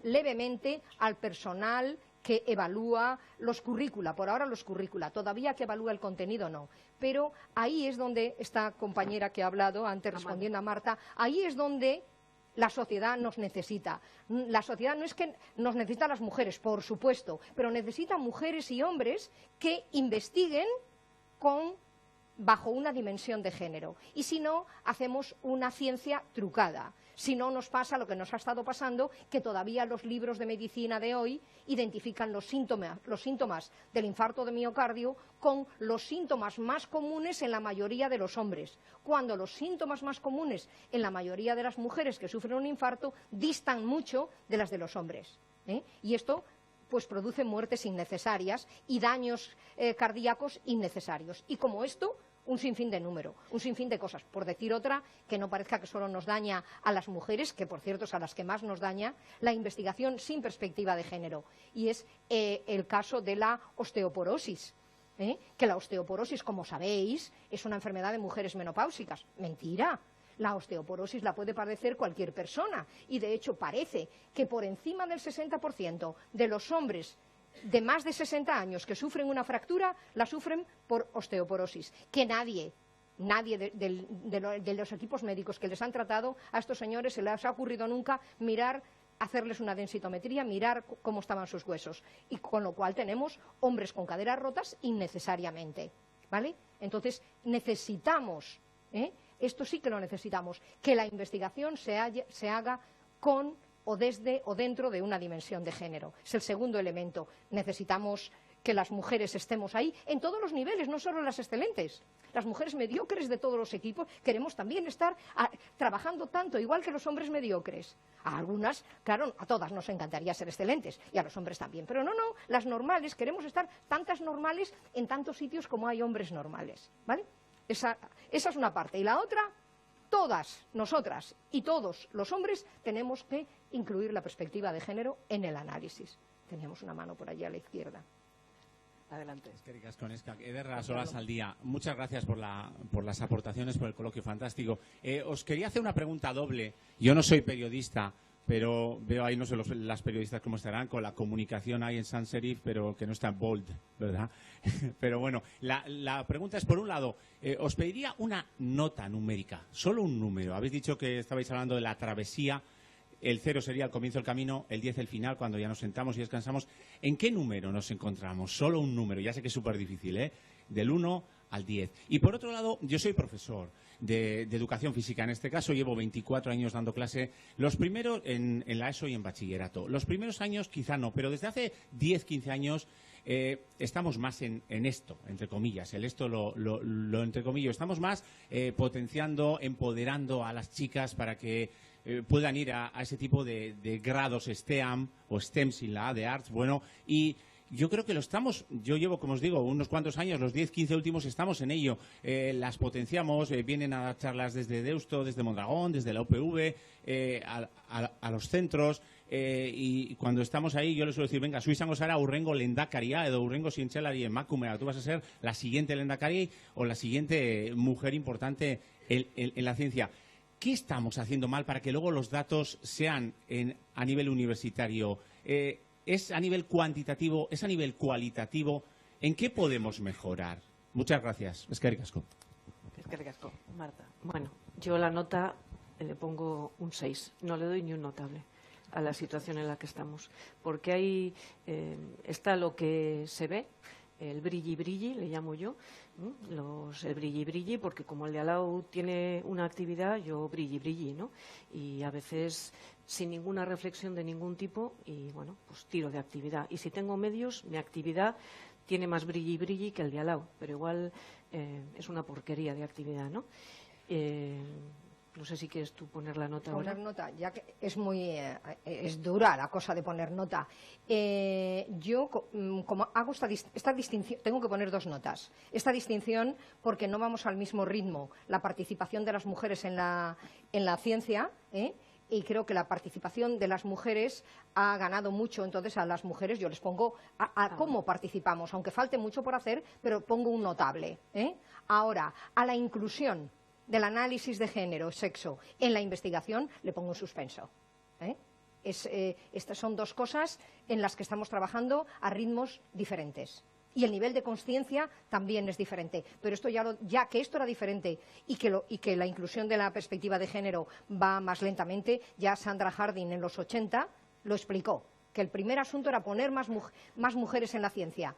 C: levemente al personal que evalúa los currícula, por ahora los currícula, todavía que evalúa el contenido no, pero ahí es donde esta compañera que ha hablado antes respondiendo a Marta, ahí es donde la sociedad nos necesita. La sociedad no es que nos necesita a las mujeres, por supuesto, pero necesita mujeres y hombres que investiguen bajo una dimensión de género. Y si no, hacemos una ciencia trucada. Si no, nos pasa lo que nos ha estado pasando, que todavía los libros de medicina de hoy identifican los síntomas del infarto de miocardio con los síntomas más comunes en la mayoría de los hombres, cuando los síntomas más comunes en la mayoría de las mujeres que sufren un infarto distan mucho de las de los hombres. Y esto pues produce muertes innecesarias y daños cardíacos innecesarios. Y como esto, un sinfín de cosas. Por decir otra, que no parezca que solo nos daña a las mujeres, que por cierto es a las que más nos daña, la investigación sin perspectiva de género. Y es el caso de la osteoporosis. que la osteoporosis, como sabéis, es una enfermedad de mujeres menopáusicas. Mentira. La osteoporosis la puede padecer cualquier persona y, de hecho, parece que por encima del 60% de los hombres de más de 60 años que sufren una fractura, la sufren por osteoporosis. Que nadie de los equipos médicos que les han tratado a estos señores se les ha ocurrido nunca hacerles una densitometría, mirar cómo estaban sus huesos. Y con lo cual tenemos hombres con caderas rotas innecesariamente, ¿vale? Entonces, necesitamos, esto sí que lo necesitamos, que la investigación se haga con o desde o dentro de una dimensión de género. Es el segundo elemento. Necesitamos que las mujeres estemos ahí en todos los niveles, no solo las excelentes. Las mujeres mediocres de todos los equipos queremos también estar trabajando tanto, igual que los hombres mediocres. A algunas, claro, a todas nos encantaría ser excelentes, y a los hombres también. Pero no, las normales, queremos estar tantas normales en tantos sitios como hay hombres normales, ¿vale? Esa es una parte. Y la otra, todas nosotras y todos los hombres tenemos que incluir la perspectiva de género en el análisis. Teníamos una mano por allí a la izquierda.
A: Adelante.
F: Eder, las horas al día. Muchas gracias por las aportaciones, por el coloquio fantástico. Os quería hacer una pregunta doble. Yo no soy periodista, pero veo ahí, no sé las periodistas cómo estarán, con la comunicación ahí en sans serif, pero que no está en bold, ¿verdad? Pero bueno, la pregunta es, por un lado, os pediría una nota numérica, solo un número. Habéis dicho que estabais hablando de la travesía. El 0 sería el comienzo del camino, el 10 el final, cuando ya nos sentamos y descansamos. ¿En qué número nos encontramos? Solo un número, ya sé que es súper difícil, ¿eh? Del 1 al 10. Y por otro lado, yo soy profesor de educación física. En este caso llevo 24 años dando clase, los primeros en la ESO y en bachillerato. Los primeros años quizá no, pero desde hace 10, 15 años estamos más en esto, entre comillas. El esto lo entre comillas. Estamos más potenciando, empoderando a las chicas para que puedan ir a ese tipo de grados STEAM o STEM sin la A de Arts. Bueno, y yo creo que yo llevo, como os digo, unos cuantos años, los 10, 15 últimos estamos en ello. Las potenciamos, vienen a dar charlas desde Deusto, desde Mondragón, desde la UPV, a los centros. Y cuando estamos ahí, yo les suelo decir, venga, zu izango zara hurrengo lehendakaria edo hurrengo zientzialari emakumea. Tú vas a ser la siguiente lehendakari o la siguiente mujer importante en la ciencia. ¿Qué estamos haciendo mal para que luego los datos sean a nivel universitario? ¿Es a nivel cuantitativo? ¿Es a nivel cualitativo? ¿En qué podemos mejorar? Muchas gracias. Eskerrik asko.
A: Eskerrik asko. Marta.
B: Bueno, yo la nota le pongo un 6. No le doy ni un notable a la situación en la que estamos. Porque ahí está lo que se ve, el brilli, le llamo yo, el brilli, porque como el de al lado tiene una actividad, yo brilli, ¿no? Y a veces sin ninguna reflexión de ningún tipo y, bueno, pues tiro de actividad. Y si tengo medios, mi actividad tiene más brilli que el de al lado, pero igual es una porquería de actividad, ¿no? No sé si quieres tú poner la nota ahora.
C: Poner nota, ya que es dura la cosa de poner nota. Yo, como hago esta distinción, tengo que poner dos notas. Esta distinción porque no vamos al mismo ritmo. La participación de las mujeres en la ciencia, y creo que la participación de las mujeres ha ganado mucho. Entonces, a las mujeres yo les pongo a cómo participamos, aunque falte mucho por hacer, pero pongo un notable. Ahora, a la inclusión del análisis de género, sexo, en la investigación, le pongo un suspenso. Estas son dos cosas en las que estamos trabajando a ritmos diferentes. Y el nivel de conciencia también es diferente. Pero esto ya que esto era diferente y que la inclusión de la perspectiva de género va más lentamente, ya Sandra Harding en los 80 lo explicó, que el primer asunto era poner más mujeres en la ciencia.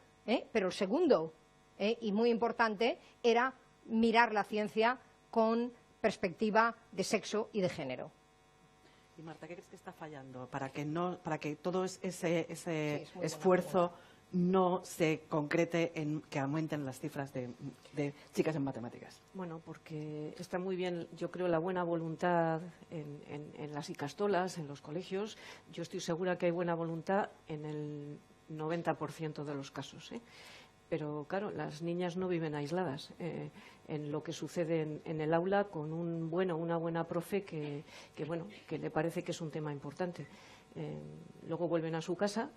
C: Pero el segundo, y muy importante, era mirar la ciencia con perspectiva de sexo y de género.
A: Y Marta, ¿qué crees que está fallando para que todo ese esfuerzo no se concrete en que aumenten las cifras de chicas en matemáticas?
B: Bueno, porque está muy bien, yo creo, la buena voluntad en las icastolas, en los colegios. Yo estoy segura que hay buena voluntad en el 90% de los casos, Pero, claro, las niñas no viven aisladas en lo que sucede en el aula con una buena profe que le parece que es un tema importante. Luego vuelven a su casa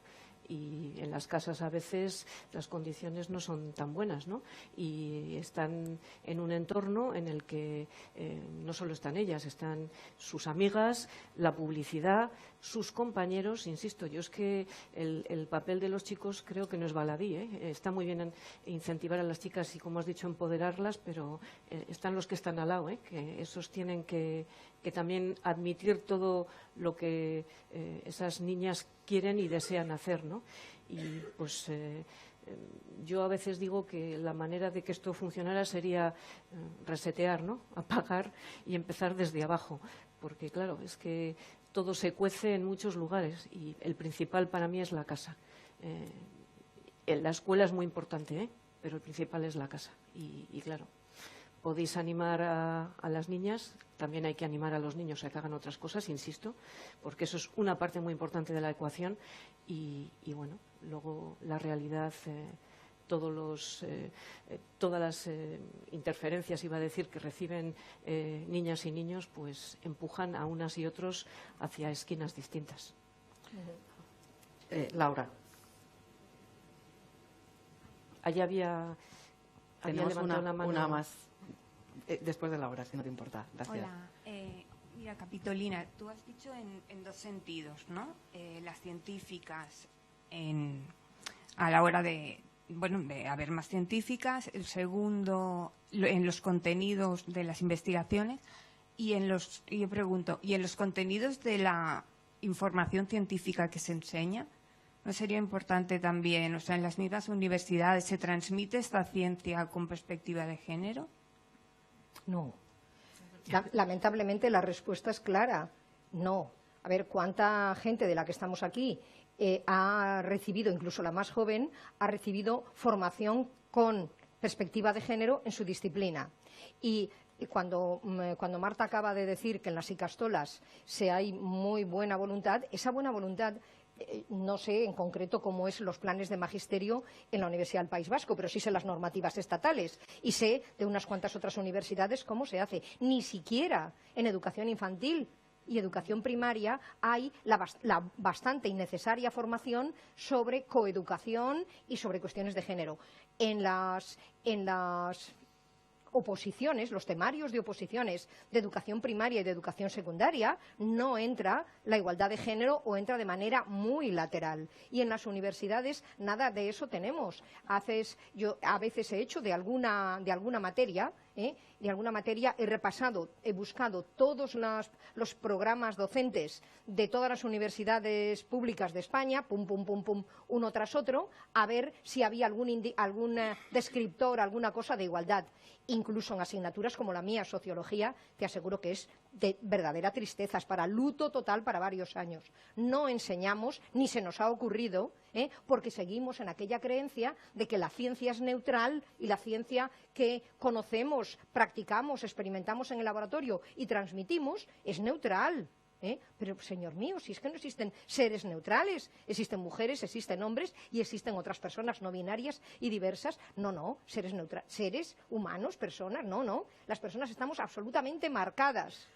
B: y en las casas a veces las condiciones no son tan buenas, ¿no? Y están en un entorno en el que no solo están ellas, están sus amigas, la publicidad, sus compañeros. Insisto, yo es que el papel de los chicos creo que no es baladí, ¿eh? Está muy bien incentivar a las chicas y, como has dicho, empoderarlas, pero están los que están al lado, ¿eh? Que esos tienen que también admitir todo lo que esas niñas quieren y desean hacer, ¿no? Y pues yo a veces digo que la manera de que esto funcionara sería resetear, ¿no? Apagar y empezar desde abajo, porque claro, es que todo se cuece en muchos lugares y el principal para mí es la casa. La escuela es muy importante, pero el principal es la casa y claro, podéis animar a las niñas, también hay que animar a los niños a que hagan otras cosas, insisto, porque eso es una parte muy importante de la ecuación y bueno, luego la realidad, todas las interferencias, iba a decir, que reciben niñas y niños, pues empujan a unas y otros hacia esquinas distintas.
A: Laura.
B: Allí había levantado la mano.
A: Una más. Después de Laura, si no te importa. Gracias.
G: Hola. Mira, Capitolina, tú has dicho en dos sentidos, ¿no? Las científicas a la hora de haber más científicas. El segundo, en los contenidos de las investigaciones. Y yo pregunto, ¿y en los contenidos de la información científica que se enseña? ¿No sería importante también, o sea, en las mismas universidades se transmite esta ciencia con perspectiva de género?
C: No. Lamentablemente la respuesta es clara. No. A ver, ¿cuánta gente de la que estamos aquí ha recibido, incluso la más joven, ha recibido formación con perspectiva de género en su disciplina? Y cuando Marta acaba de decir que en las Ikastolas hay muy buena voluntad, esa buena voluntad, no sé en concreto cómo es los planes de magisterio en la Universidad del País Vasco, pero sí sé las normativas estatales y sé de unas cuantas otras universidades cómo se hace. Ni siquiera en educación infantil y educación primaria hay la bastante innecesaria formación sobre coeducación y sobre cuestiones de género. En las oposiciones, los temarios de oposiciones de educación primaria y de educación secundaria, no entra la igualdad de género o entra de manera muy lateral. Y en las universidades nada de eso tenemos. Yo a veces he hecho de alguna materia, he repasado, he buscado todos los programas docentes de todas las universidades públicas de España, pum, pum, pum, pum, uno tras otro, a ver si había algún descriptor, alguna cosa de igualdad. Incluso en asignaturas como la mía, sociología, te aseguro que es de verdadera tristeza, es para luto total para varios años. No enseñamos, ni se nos ha ocurrido, porque seguimos en aquella creencia de que la ciencia es neutral y la ciencia que conocemos, practicamos, experimentamos en el laboratorio y transmitimos es neutral. Pero, señor mío, si es que no existen seres neutrales, existen mujeres, existen hombres y existen otras personas no binarias y diversas. No, seres neutrales, seres humanos, personas, no. Las personas estamos absolutamente marcadas,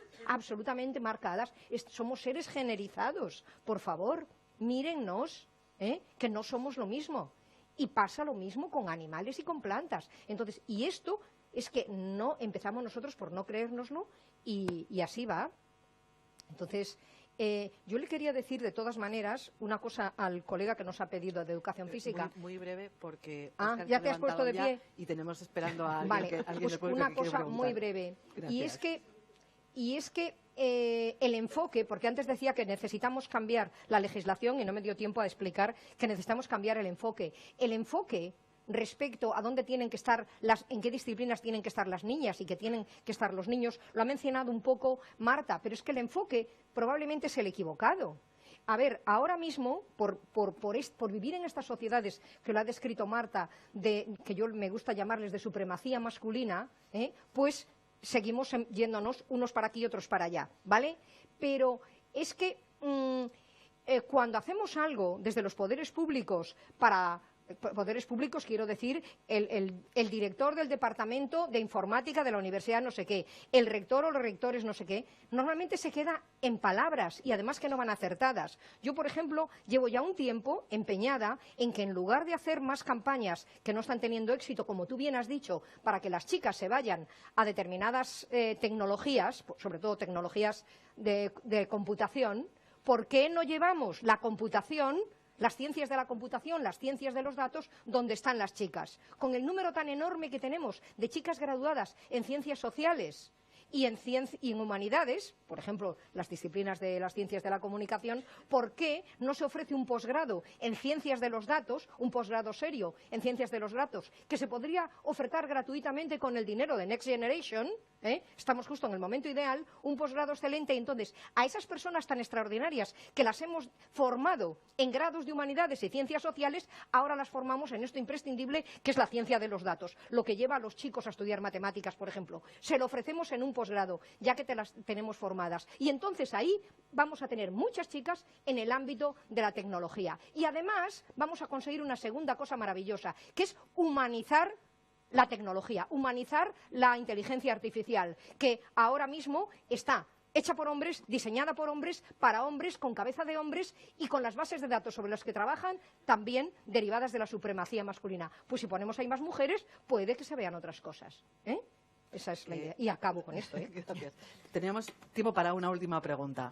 C: somos seres generizados. Por favor, mírennos, que no somos lo mismo. Y pasa lo mismo con animales y con plantas. Entonces, y esto es que no empezamos nosotros por no creérnoslo y así va. Entonces, yo le quería decir de todas maneras una cosa al colega que nos ha pedido de educación física.
A: Muy breve, porque
C: ya te has puesto de pie
A: y tenemos esperando a alguien.
C: Vale,
A: que alguien
C: pues
A: le puede
C: una
A: que quiere
C: cosa
A: preguntar.
C: muy breve.
A: Gracias.
C: Y es que el enfoque, porque antes decía que necesitamos cambiar la legislación y no me dio tiempo a explicar que necesitamos cambiar el enfoque. El enfoque respecto a dónde tienen que estar, en qué disciplinas tienen que estar las niñas y que tienen que estar los niños, lo ha mencionado un poco Marta, pero es que el enfoque probablemente es el equivocado. A ver, ahora mismo, por vivir en estas sociedades que lo ha descrito Marta, que yo me gusta llamarles de supremacía masculina, pues seguimos yéndonos unos para aquí y otros para allá, ¿vale? Pero es que cuando hacemos algo desde los poderes públicos para poderes públicos, quiero decir, el director del departamento de informática de la universidad no sé qué, el rector o los rectores no sé qué, normalmente se queda en palabras y además que no van acertadas. Yo, por ejemplo, llevo ya un tiempo empeñada en que en lugar de hacer más campañas que no están teniendo éxito, como tú bien has dicho, para que las chicas se vayan a determinadas tecnologías, sobre todo tecnologías de computación, ¿por qué no llevamos la computación, las ciencias de la computación, las ciencias de los datos, donde están las chicas? Con el número tan enorme que tenemos de chicas graduadas en ciencias sociales y en humanidades, por ejemplo, las disciplinas de las ciencias de la comunicación, ¿por qué no se ofrece un posgrado en ciencias de los datos, un posgrado serio en ciencias de los datos, que se podría ofertar gratuitamente con el dinero de Next Generation? Estamos justo en el momento ideal, un posgrado excelente. Entonces, a esas personas tan extraordinarias que las hemos formado en grados de humanidades y ciencias sociales, ahora las formamos en esto imprescindible que es la ciencia de los datos, lo que lleva a los chicos a estudiar matemáticas, por ejemplo. Se lo ofrecemos en un posgrado, ya que las tenemos formadas. Y entonces ahí vamos a tener muchas chicas en el ámbito de la tecnología. Y además vamos a conseguir una segunda cosa maravillosa, que es humanizar la tecnología, humanizar la inteligencia artificial, que ahora mismo está hecha por hombres, diseñada por hombres, para hombres, con cabeza de hombres y con las bases de datos sobre las que trabajan también derivadas de la supremacía masculina. Pues si ponemos ahí más mujeres, puede que se vean otras cosas. Esa es la idea. Y acabo con esto.
A: Gracias. Teníamos tiempo para una última pregunta.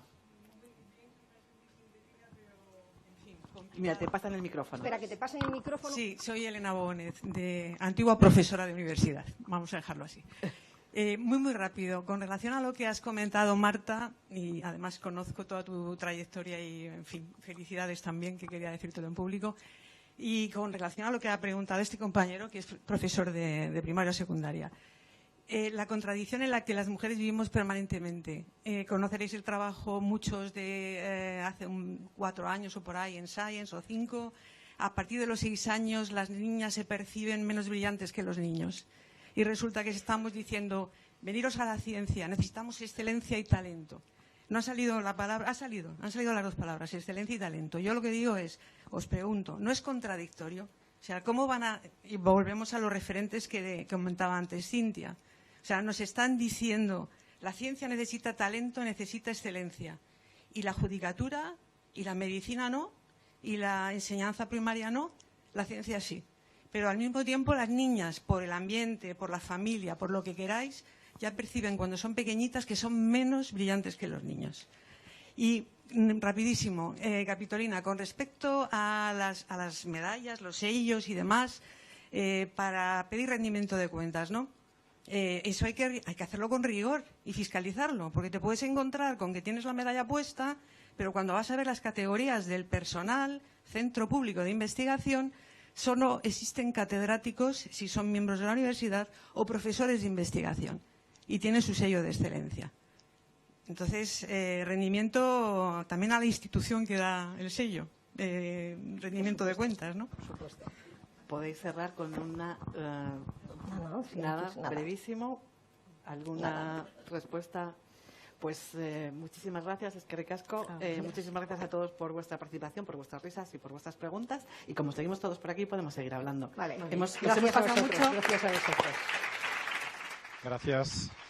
A: Mira, te pasan el micrófono.
C: Espera, que te pasen el micrófono.
H: Sí, soy Elena Bónez, antigua profesora de universidad. Vamos a dejarlo así. Muy rápido. Con relación a lo que has comentado, Marta, y además conozco toda tu trayectoria y, en fin, felicidades también, que quería decírtelo en público. Y con relación a lo que ha preguntado este compañero, que es profesor de primaria o secundaria. La contradicción en la que las mujeres vivimos permanentemente. Conoceréis el trabajo, muchos de hace 4 años o por ahí en Science o 5. A partir de los 6 años las niñas se perciben menos brillantes que los niños. Y resulta que estamos diciendo, veniros a la ciencia, necesitamos excelencia y talento. No ha salido la palabra, han salido las dos palabras, excelencia y talento. Yo lo que digo es, os pregunto, ¿no es contradictorio? O sea, ¿cómo van a...? Y volvemos a los referentes que comentaba antes Cintia. O sea, nos están diciendo, la ciencia necesita talento, necesita excelencia. Y la judicatura, y la medicina no, y la enseñanza primaria no, la ciencia sí. Pero al mismo tiempo las niñas, por el ambiente, por la familia, por lo que queráis, ya perciben cuando son pequeñitas que son menos brillantes que los niños. Y rapidísimo, Capitolina, con respecto a las medallas, los sellos y demás, para pedir rendimiento de cuentas, ¿no? Eso hay que hacerlo con rigor y fiscalizarlo, porque te puedes encontrar con que tienes la medalla puesta, pero cuando vas a ver las categorías del personal, centro público de investigación, solo existen catedráticos, si son miembros de la universidad, o profesores de investigación, y tienen su sello de excelencia. Entonces, rendimiento también a la institución que da el sello, rendimiento de cuentas, ¿no?
C: Por supuesto.
A: Podéis cerrar con una...
C: nada.
A: brevísimo. ¿Alguna respuesta? Pues muchísimas gracias, eskerrik asko. Muchísimas gracias a todos por vuestra participación, por vuestras risas y por vuestras preguntas. Y como seguimos todos por aquí, podemos seguir hablando.
C: Vale.
A: Nos hemos
C: Gracias
A: pasado
C: a vosotros.
A: mucho.
C: Gracias a vosotros.
I: Gracias.